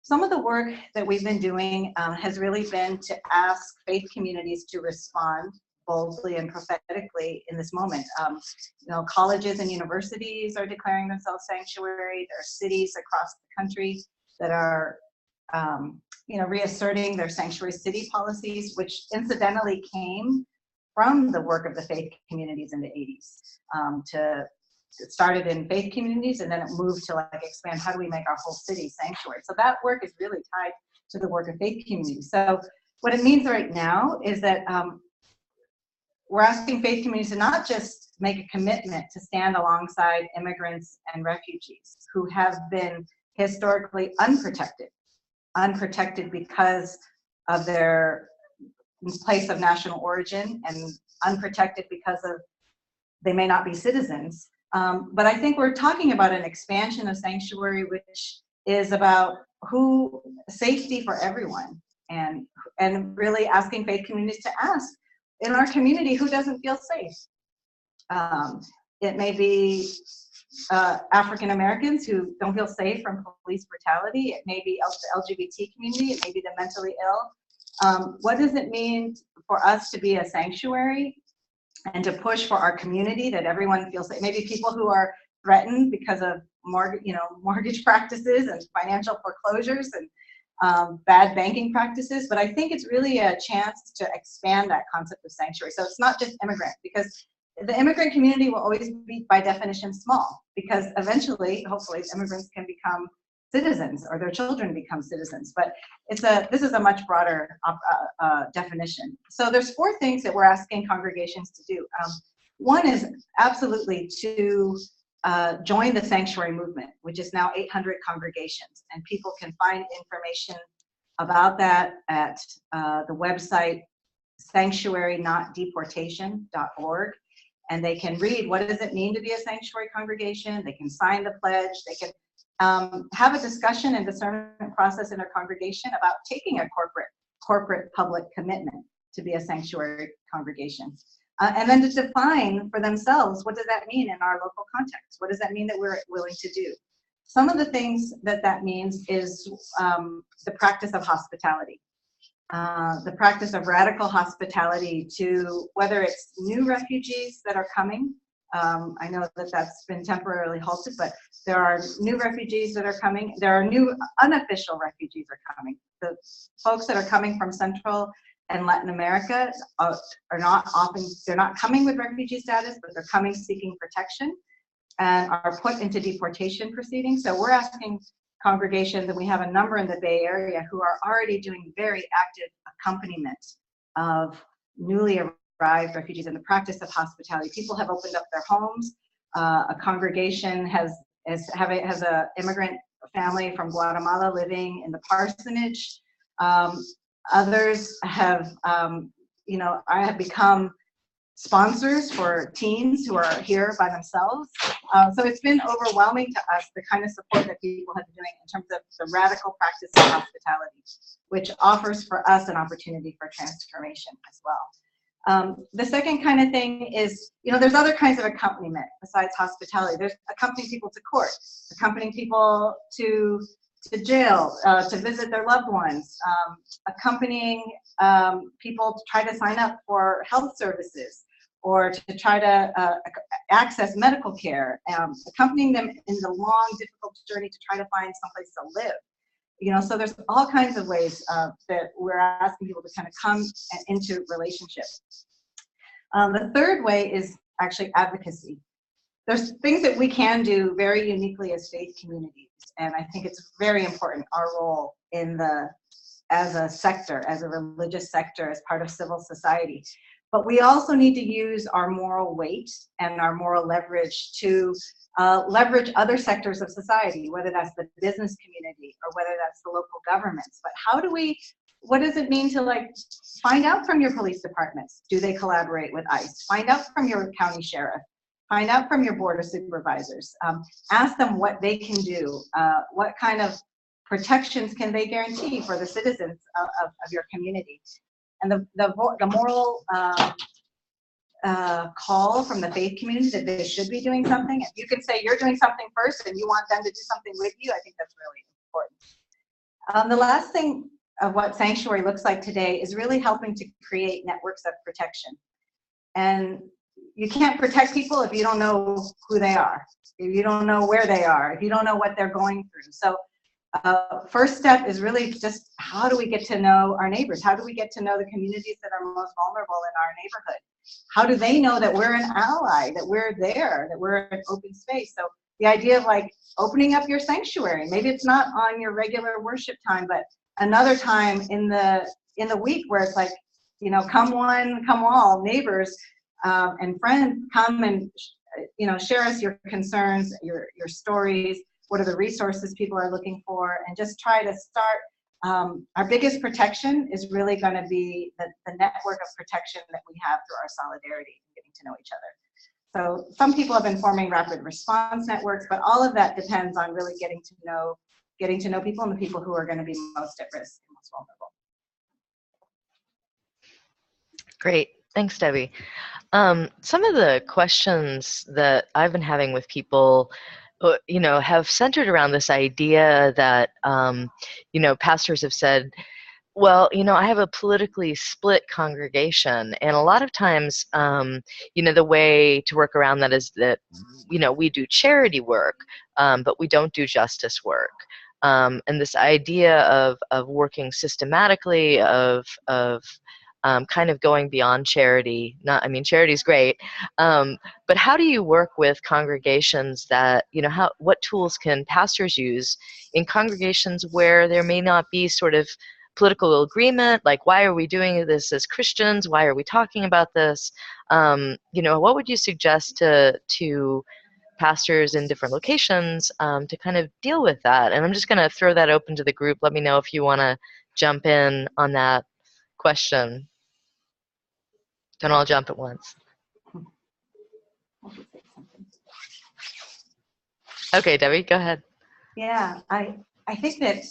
some of the work that we've been doing has really been to ask faith communities to respond boldly and prophetically in this moment. You know, colleges and universities are declaring themselves sanctuary. There are cities across the country that are you know, reasserting their sanctuary city policies, which incidentally came from the work of the faith communities in the 80s. It started in faith communities, and then it moved to like expand, how do we make our whole city sanctuary? So that work is really tied to the work of faith communities. So what it means right now is that we're asking faith communities to not just make a commitment to stand alongside immigrants and refugees who have been historically unprotected because of their place of national origin, and unprotected because of they may not be citizens. But I think we're talking about an expansion of sanctuary, which is about safety for everyone, and really asking faith communities to ask, in our community, who doesn't feel safe? It may be African Americans who don't feel safe from police brutality. It may be the LGBT community. It may be the mentally ill. What does it mean for us to be a sanctuary and to push for our community, that everyone feels safe? Maybe people who are threatened because of mortgage practices and financial foreclosures and bad banking practices. But I think it's really a chance to expand that concept of sanctuary. So it's not just immigrant, because the immigrant community will always be, by definition, small, because eventually, hopefully, immigrants can become citizens, or their children become citizens. But this is a much broader definition. So there's 4 things that we're asking congregations to do. One is absolutely to join the sanctuary movement, which is now 800 congregations, and people can find information about that at the website sanctuarynotdeportation.org. And they can read, what does it mean to be a sanctuary congregation? They can sign the pledge. They can have a discussion and discernment process in their congregation about taking a corporate public commitment to be a sanctuary congregation. And then to define for themselves, what does that mean in our local context? What does that mean that we're willing to do? Some of the things that means is the practice of hospitality. The practice of radical hospitality to, whether it's new refugees that are coming. I know that that's been temporarily halted, but there are new refugees that are coming. There are new unofficial refugees are coming. The folks that are coming from Central and Latin America are not often, they're not coming with refugee status, but they're coming seeking protection and are put into deportation proceedings. So we're asking congregations, and we have a number in the Bay Area who are already doing very active accompaniment of newly arrived refugees in the practice of hospitality. People have opened up their homes. A congregation has an immigrant family from Guatemala living in the parsonage. Others have, I have become sponsors for teens who are here by themselves. So it's been overwhelming to us, the kind of support that people have been doing in terms of the radical practice of hospitality, which offers for us an opportunity for transformation as well. The second kind of thing is, there's other kinds of accompaniment besides hospitality. There's accompanying people to court, accompanying people to to jail, to visit their loved ones, accompanying people to try to sign up for health services, or to try to access medical care, accompanying them in the long, difficult journey to try to find someplace to live. You know, so there's all kinds of ways that we're asking people to kind of come into relationships. The third way is actually advocacy. There's things that we can do very uniquely as faith communities, and I think it's very important, our role in as a sector, as a religious sector, as part of civil society. But we also need to use our moral weight and our moral leverage to leverage other sectors of society, whether that's the business community or whether that's the local governments. But what does it mean to, like, find out from your police departments? Do they collaborate with ICE? Find out from your county sheriff. Find out from your board of supervisors. Ask them what they can do. What kind of protections can they guarantee for the citizens of your community? And the moral call from the faith community that they should be doing something. If you can say you're doing something first and you want them to do something with you, I think that's really important. The last thing of what Sanctuary looks like today is really helping to create networks of protection. And you can't protect people if you don't know who they are, if you don't know where they are, if you don't know what they're going through. So first step is really just, how do we get to know our neighbors? How do we get to know the communities that are most vulnerable in our neighborhood? How do they know that we're an ally, that we're there, that we're an open space? So the idea of, like, opening up your sanctuary, maybe it's not on your regular worship time, but another time in the week where it's like, you know, come one, come all, neighbors and friends, come and, you know, share us your concerns, your stories. What are the resources people are looking for? And just try to start. Our biggest protection is really going to be the network of protection that we have through our solidarity and getting to know each other. So some people have been forming rapid response networks, but all of that depends on really getting to know people and the people who are going to be most at risk and most vulnerable. Great. Thanks, Debbie. Some of the questions that I've been having with people, you know, have centered around this idea that, you know, pastors have said, well, you know, I have a politically split congregation. And a lot of times, you know, the way to work around that is that, you know, we do charity work, but we don't do justice work. And this idea of working systematically, of kind of going beyond charity. I mean, charity is great, but how do you work with congregations that, you know, what tools can pastors use in congregations where there may not be sort of political agreement? Like, why are we doing this as Christians? Why are we talking about this? You know, what would you suggest to pastors in different locations to kind of deal with that? And I'm just going to throw that open to the group. Let me know if you want to jump in on that question. Don't all jump at once. Okay, Debbie, go ahead. Yeah, I think that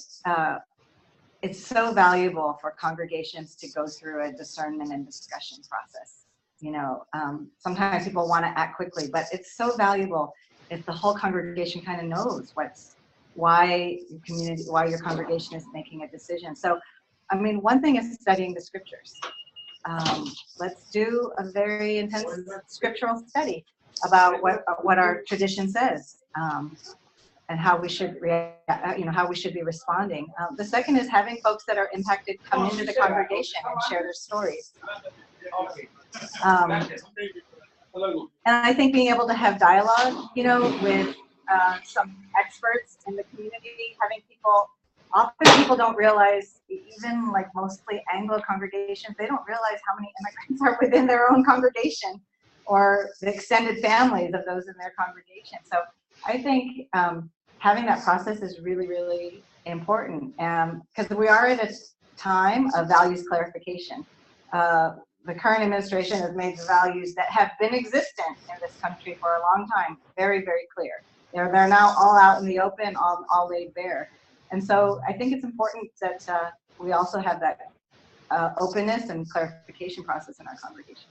it's so valuable for congregations to go through a discernment and discussion process. You know, sometimes people want to act quickly, but it's so valuable if the whole congregation kind of knows why your congregation is making a decision. So, I mean, one thing is studying the scriptures. Let's do a very intense scriptural study about what our tradition says, and how we should how we should be responding. The second is having folks that are impacted come into the congregation and share their stories. And I think being able to have dialogue, you know, with some experts in the community, having people. Often people don't realize, even like mostly Anglo congregations, they don't realize how many immigrants are within their own congregation or the extended families of those in their congregation. So I think having that process is really, really important, because we are at a time of values clarification. The current administration has made the values that have been existent in this country for a long time very, very clear. They're now all out in the open, all laid bare. And so I think it's important that we also have that openness and clarification process in our congregation.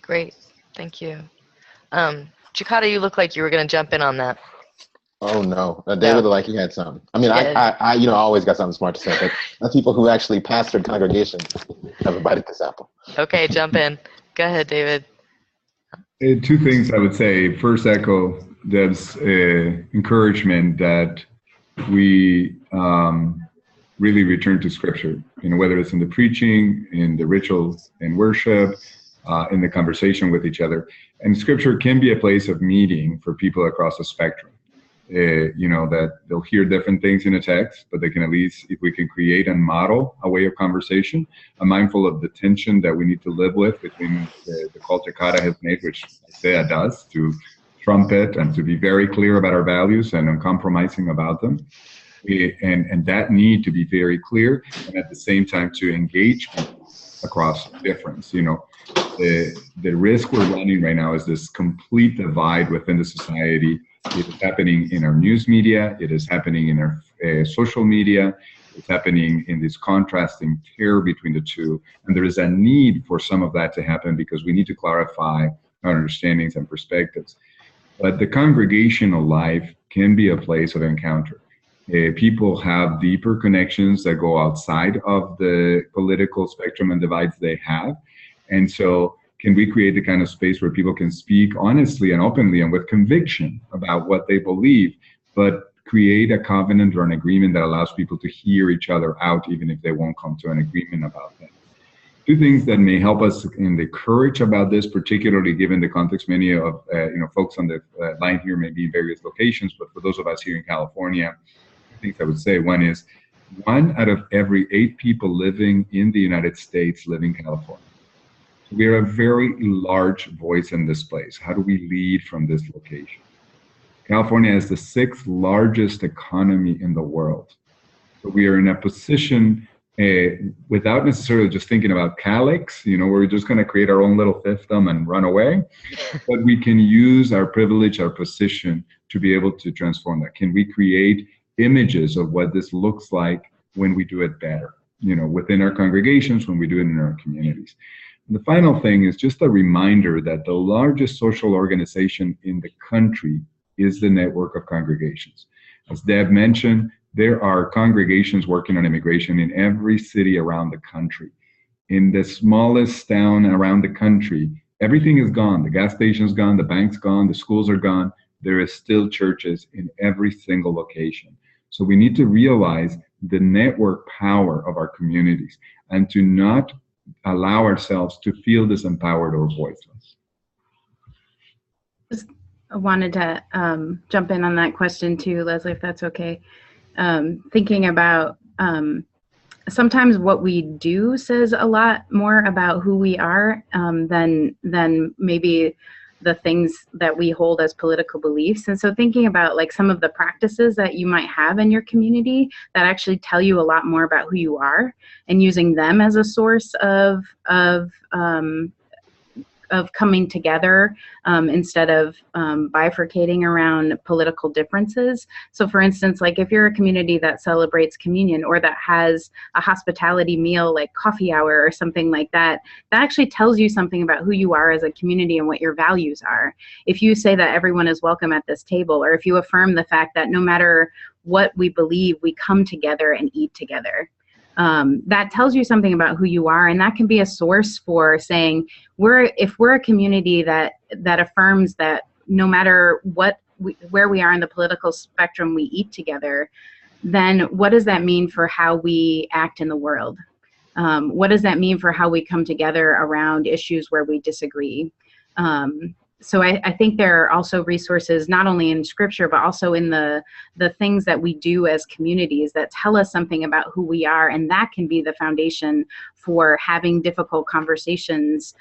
Great, thank you. Chikata, you look like you were going to jump in on that. Oh no, David, like he had something. I mean, Yeah. I always got something smart to say, but the people who actually pastored congregations have a bite at this apple. Okay, jump in. Go ahead, David. Two things I would say. First, echo Deb's encouragement that we really return to Scripture. Whether it's in the preaching, in the ritual and worship, in the conversation with each other. And Scripture can be a place of meeting for people across the spectrum. That they'll hear different things in a text, but they can at least, if we can create and model a way of conversation, I'm mindful of the tension that we need to live with between the culture Cara has made, which Isaiah does, to trumpet and to be very clear about our values and uncompromising about them. And that need to be very clear, and at the same time to engage people across difference. The risk we're running right now is this complete divide within the society. It is happening in our news media. It is happening in our social media. It's happening in this contrasting terror between the two. And there is a need for some of that to happen because we need to clarify our understandings and perspectives. But the congregational life can be a place of encounter. People have deeper connections that go outside of the political spectrum and divides they have. And so can we create the kind of space where people can speak honestly and openly and with conviction about what they believe, but create a covenant or an agreement that allows people to hear each other out, even if they won't come to an agreement about that. Two things that may help us in the courage about this, particularly given the context, many of folks on the line here may be in various locations, but for those of us here in California, things I would say. One is 1 out of every 8 people living in the United States live in California. We are a very large voice in this place. How do we lead from this location? California is the 6th largest economy in the world. So we are in a position without necessarily just thinking about Calix, we're just going to create our own little fiefdom and run away. But we can use our privilege, our position to be able to transform that. Can we create images of what this looks like when we do it better, within our congregations, when we do it in our communities? And the final thing is just a reminder that the largest social organization in the country is the network of congregations. As Deb mentioned, there are congregations working on immigration in every city around the country. In the smallest town around the country, everything is gone. The gas station's gone, the bank's gone, the schools are gone. There is still churches in every single location. So we need to realize the network power of our communities and to not allow ourselves to feel disempowered or voiceless. Just wanted to jump in on that question too, Leslie, if that's okay. Thinking about sometimes what we do says a lot more about who we are than maybe the things that we hold as political beliefs. And so thinking about like some of the practices that you might have in your community that actually tell you a lot more about who you are, and using them as a source of coming together instead of bifurcating around political differences. So for instance, like if you're a community that celebrates communion or that has a hospitality meal like coffee hour or something like that, that actually tells you something about who you are as a community and what your values are. If you say that everyone is welcome at this table, or if you affirm the fact that no matter what we believe, we come together and eat together. That tells you something about who you are, and that can be a source for saying if we're a community that affirms that no matter where we are in the political spectrum, we eat together, then what does that mean for how we act in the world? What does that mean for how we come together around issues where we disagree? So I think there are also resources, not only in Scripture, but also in the things that we do as communities that tell us something about who we are, and that can be the foundation for having difficult conversations,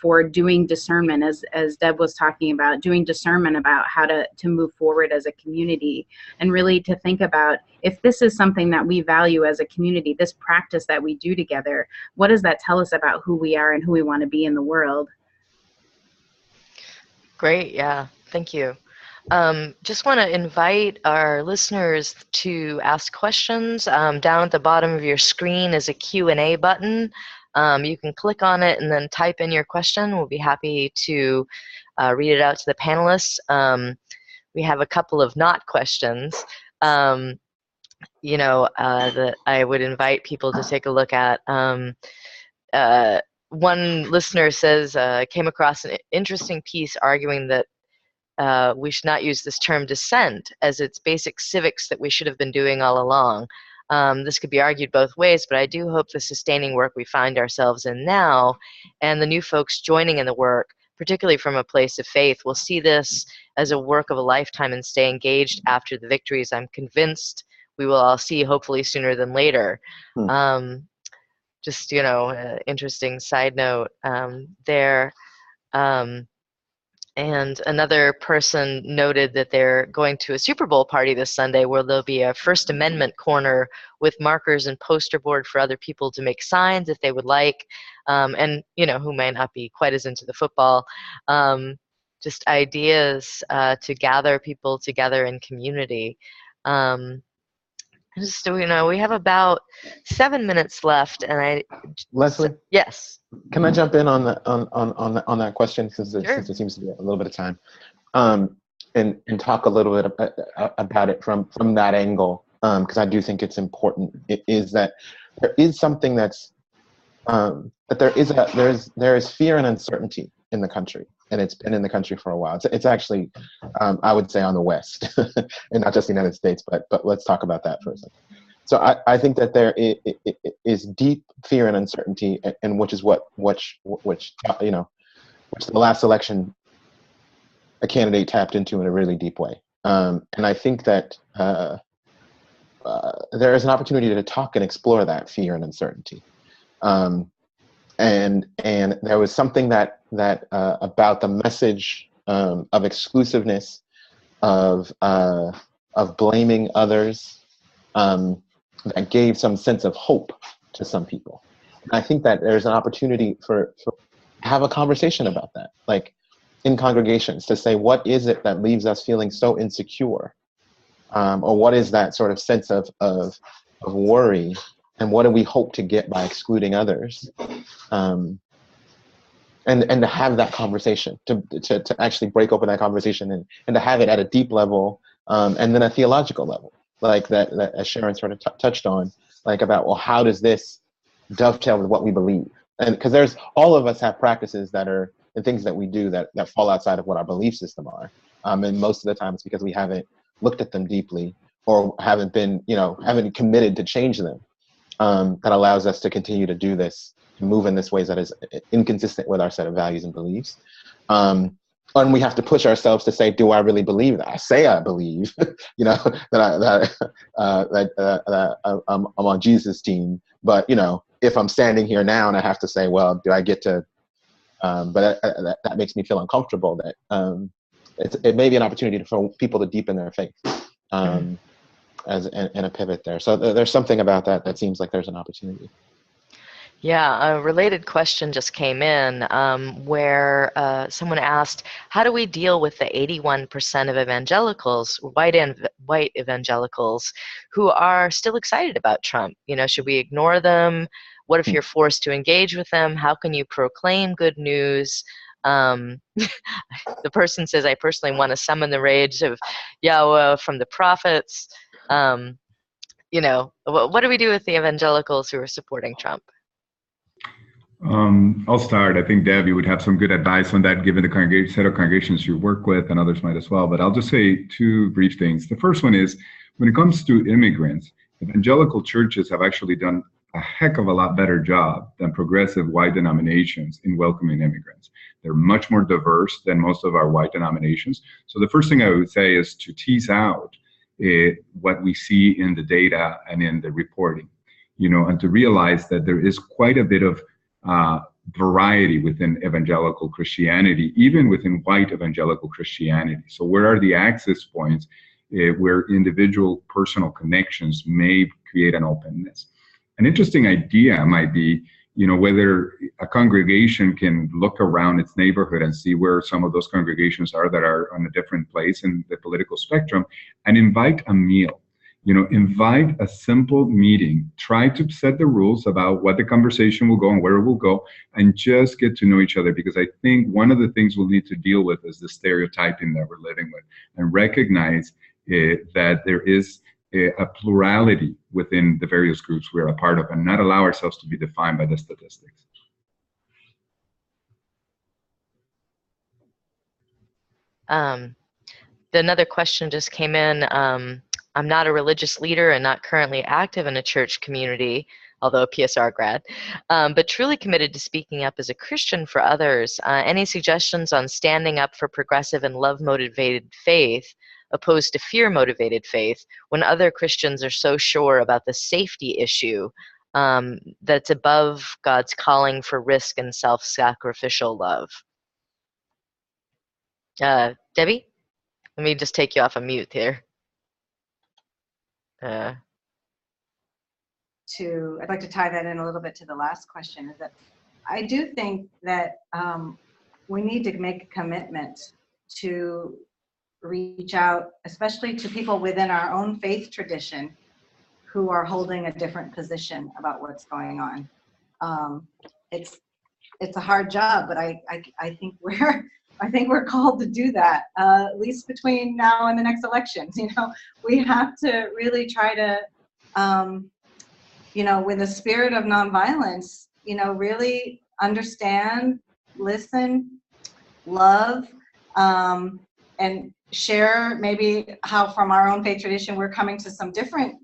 for doing discernment, as Deb was talking about, doing discernment about how to move forward as a community, and really to think about, if this is something that we value as a community, this practice that we do together, what does that tell us about who we are and who we want to be in the world? Great, yeah, thank you. Just want to invite our listeners to ask questions. Down at the bottom of your screen is a Q&A button. You can click on it and then type in your question. We'll be happy to read it out to the panelists. we have a couple of not questions. That I would invite people to take a look at. One listener says, came across an interesting piece arguing that we should not use this term dissent, as it's basic civics that we should have been doing all along. This could be argued both ways, but I do hope the sustaining work we find ourselves in now and the new folks joining in the work, particularly from a place of faith, will see this as a work of a lifetime and stay engaged after the victories I'm convinced we will all see, hopefully sooner than later. Just, interesting side note there. And another person noted that they're going to a Super Bowl party this Sunday where there'll be a First Amendment corner with markers and poster board for other people to make signs if they would like, and who may not be quite as into the football. Just ideas to gather people together in community. Just, we have about 7 minutes left, and Leslie? Yes. Can I jump in on that question, since there seems to be a little bit of time, and talk a little bit about it from that angle, because I do think it's important. It is that there is something that's that there is fear and uncertainty in the country, and it's been in the country for a while. It's actually, I would say, on the West, and not just the United States, but let's talk about that for a second. So I think that there is deep fear and uncertainty, and which the last election, a candidate tapped into in a really deep way. And I think that there is an opportunity to talk and explore that fear and uncertainty. And there was something that about the message of exclusiveness, of blaming others, that gave some sense of hope to some people. And I think that there's an opportunity for have a conversation about that, like in congregations, to say, what is it that leaves us feeling so insecure, or what is that sort of sense of worry, and what do we hope to get by excluding others, and to have that conversation, to actually break open that conversation and to have it at a deep level, and then a theological level, like that as Sharon sort of touched on, like about, well, how does this dovetail with what we believe? And because all of us have practices that are, and things that we do that fall outside of what our belief system are, and most of the time it's because we haven't looked at them deeply, or haven't committed to change them. That allows us to continue to do this, to move in this ways that is inconsistent with our set of values and beliefs. And we have to push ourselves to say, do I really believe that? I say I believe, that I'm on Jesus' team. But if I'm standing here now and I have to say, well, do I get to? But that makes me feel uncomfortable. That it may be an opportunity for people to deepen their faith. As in a pivot there. So there's something about that seems like there's an opportunity. Yeah, a related question just came in where someone asked, how do we deal with the 81% of evangelicals, white evangelicals, who are still excited about Trump? Should we ignore them? What if you're forced to engage with them? How can you proclaim good news? The person says, I personally want to summon the rage of Yahweh from the prophets. What do we do with the evangelicals who are supporting Trump? I'll start. I think Deb, you would have some good advice on that, given the set of congregations you work with, and others might as well. But I'll just say two brief things. The first one is, when it comes to immigrants, evangelical churches have actually done a heck of a lot better job than progressive white denominations in welcoming immigrants. They're much more diverse than most of our white denominations. So the first thing I would say is to tease out what we see in the data and in the reporting, and to realize that there is quite a bit of variety within evangelical Christianity, even within white evangelical Christianity. So where are the access points where individual personal connections may create an openness? An interesting idea might be, whether a congregation can look around its neighborhood and see where some of those congregations are that are on a different place in the political spectrum, and invite a meal. invite a simple meeting. Try to set the rules about what the conversation will go and where it will go, and just get to know each other, because I think one of the things we'll need to deal with is the stereotyping that we're living with, and recognize that there is a plurality within the various groups we're a part of, and not allow ourselves to be defined by the statistics. Another question just came in. I'm not a religious leader and not currently active in a church community, although a PSR grad, but truly committed to speaking up as a Christian for others. Any suggestions on standing up for progressive and love-motivated faith opposed to fear-motivated faith when other Christians are so sure about the safety issue that's above God's calling for risk and self-sacrificial love? Debbie? Let me just take you off of mute here. I'd like to tie that in a little bit to the last question, is that I do think that we need to make a commitment to reach out, especially to people within our own faith tradition who are holding a different position about what's going on. It's a hard job, but I think we're called to do that, at least between now and the next elections. We have to really try to, with the spirit of nonviolence, really understand, listen, love, and share maybe how from our own faith tradition we're coming to some different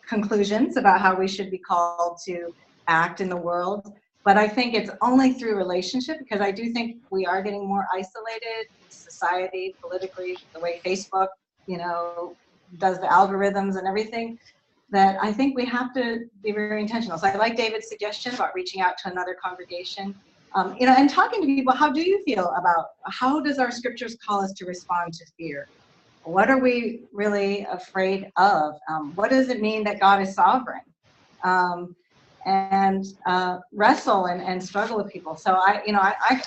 conclusions about how we should be called to act in the world. But I think it's only through relationship, because I do think we are getting more isolated in society, politically, the way Facebook, does the algorithms and everything, that I think we have to be very intentional. So I like David's suggestion about reaching out to another congregation, and talking to people. How do you feel about, how does our scriptures call us to respond to fear? What are we really afraid of? What does it mean that God is sovereign? And wrestle and struggle with people. So I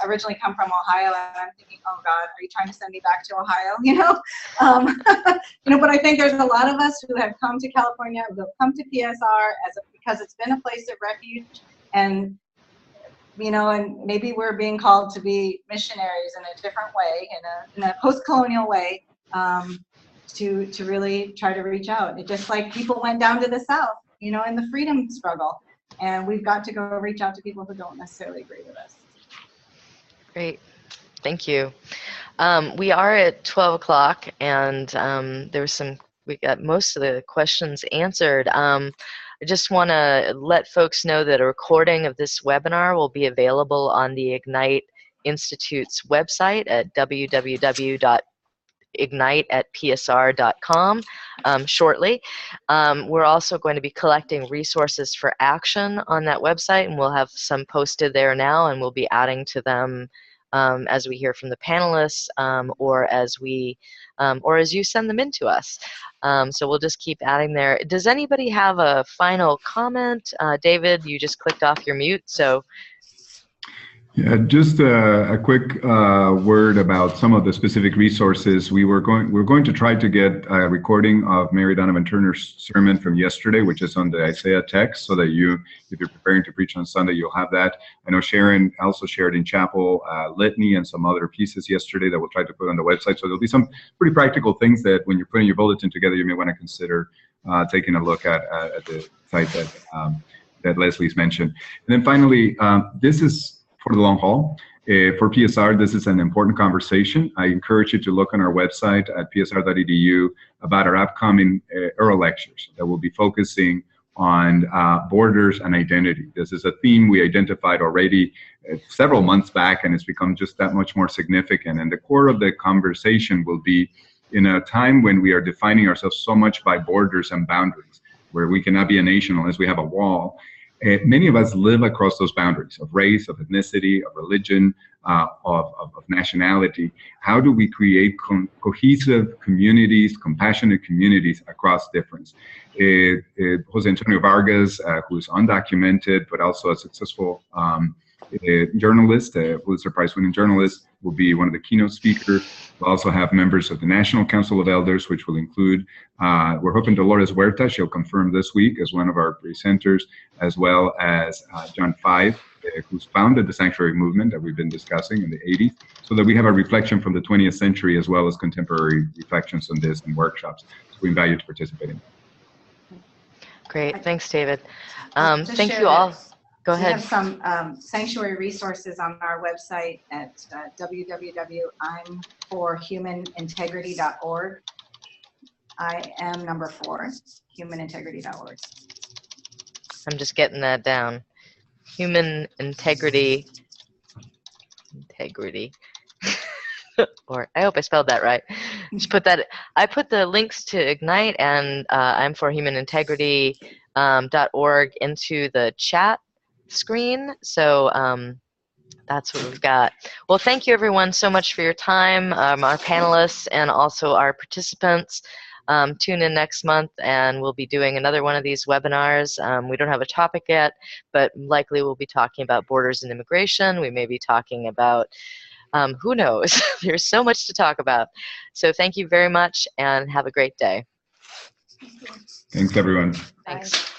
originally come from Ohio, and I'm thinking, oh God, are you trying to send me back to Ohio? But I think there's a lot of us who have come to California, who have come to PSR because it's been a place of refuge, and and maybe we're being called to be missionaries in a different way, in a post-colonial way, to really try to reach out. It just like people went down to the South, in the freedom struggle. And we've got to go reach out to people who don't necessarily agree with us. Great. Thank you. We are at 12 o'clock, and we got most of the questions answered. I just want to let folks know that a recording of this webinar will be available on the Ignite Institute's website at www.ignite@psr.com shortly. We're also going to be collecting resources for action on that website, and we'll have some posted there now, and we'll be adding to them as we hear from the panelists, or as you send them in to us. So we'll just keep adding there. Does anybody have a final comment? David, you just clicked off your mute, so. Yeah, just a quick word about some of the specific resources. We're going to try to get a recording of Mary Donovan Turner's sermon from yesterday, which is on the Isaiah text, so that if you're preparing to preach on Sunday, you'll have that. I know Sharon also shared in chapel litany and some other pieces yesterday that we'll try to put on the website. So there'll be some pretty practical things that when you're putting your bulletin together, you may want to consider taking a look at the site that Leslie's mentioned. And then finally, this is for the long haul. For PSR, this is an important conversation. I encourage you to look on our website at psr.edu about our upcoming oral lectures that will be focusing on borders and identity. This is a theme we identified already several months back, and it's become just that much more significant. And the core of the conversation will be in a time when we are defining ourselves so much by borders and boundaries, where we cannot be a nation unless we have a wall. Many of us live across those boundaries of race, of ethnicity, of religion, of nationality. How do we create cohesive communities, compassionate communities across difference? Jose Antonio Vargas, who is undocumented, but also a successful journalist, a Pulitzer Prize-winning journalist, will be one of the keynote speakers. We'll also have members of the National Council of Elders, which will include, we're hoping Dolores Huerta, she'll confirm this week as one of our presenters, as well as John Five, who's founded the Sanctuary Movement that we've been discussing in the 80s, so that we have a reflection from the 20th century as well as contemporary reflections on this and workshops. So we invite you to participate in. Great, thanks, David. Just Thank share you all. this. Go We ahead. have some sanctuary resources on our website at www.imforhumanintegrity.org. I am number 4, humanintegrity.org. I'm just getting that down. Human integrity. Or I hope I spelled that right. Just put that. I put the links to Ignite and I'm for Human Integrity.org into the chat screen. So that's what we've got. Well, thank you everyone so much for your time, our panelists and also our participants. Tune in next month and we'll be doing another one of these webinars. We don't have a topic yet, but likely we'll be talking about borders and immigration. We may be talking about, who knows? There's so much to talk about. So thank you very much and have a great day. Thanks, everyone. Thanks.